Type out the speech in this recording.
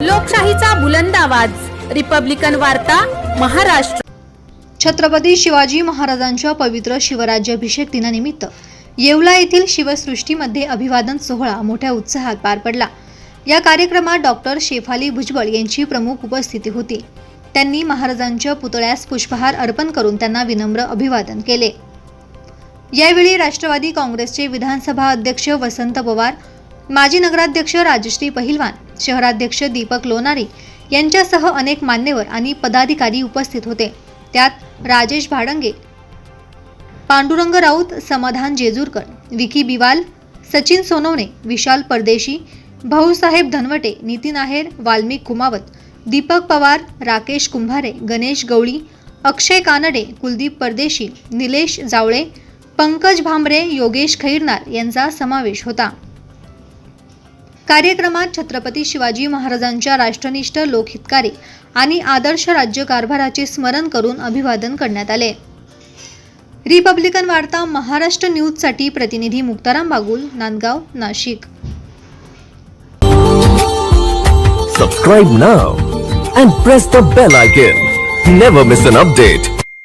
लोकशाहीचा बुलंद आवाज, रिपब्लिकन वार्ता, महाराष्ट्र। छत्रपती शिवाजी महाराजांच्या पवित्र शिवराज्याभिषेक दिनानिमित्त येवला येथील शिवसृष्टीमध्ये अभिवादन सोहळा मोठ्या उत्साहात पार पडला। या कार्यक्रमात डॉक्टर शेफाली भुजबळ यांची प्रमुख उपस्थिती होती। त्यांनी महाराजांच्या पुतळ्यास पुष्पहार अर्पण करून त्यांना विनम्र अभिवादन केले। यावेळी राष्ट्रवादी काँग्रेसचे विधानसभा अध्यक्ष वसंत पवार, माजी नगराध्यक्ष राजश्री पहिलवान, शहराध्यक्ष दीपक लोणारी यांच्यासह अनेक मान्यवर आणि पदाधिकारी उपस्थित होते। त्यात राजेश भाडंगे, पांडुरंग राऊत, समाधान जेजूरकर, विकी बिवाल, सचिन सोनवणे, विशाल परदेशी, भाऊसाहेब धनवटे, नितीन आहेर, वाल्मिक कुमावत, दीपक पवार, राकेश कुंभारे, गणेश गवळी, अक्षय कानडे, कुलदीप परदेशी, निलेश जावळे, पंकज भामरे, योगेश खैरनार यांचा समावेश होता। कार्यक्रमात छत्रपती शिवाजी महाराजांच्या राष्ट्रनिष्ठ, लोकहितकारी आणि आदर्श राज्यकारभाराचे स्मरण करून अभिवादन करण्यात आले। रिपब्लिकन वार्ता महाराष्ट्र न्यूजसाठी प्रतिनिधी Muktaram Bagul, Nandgaon, Nashik. Subscribe now and press the bell icon. Never miss an update.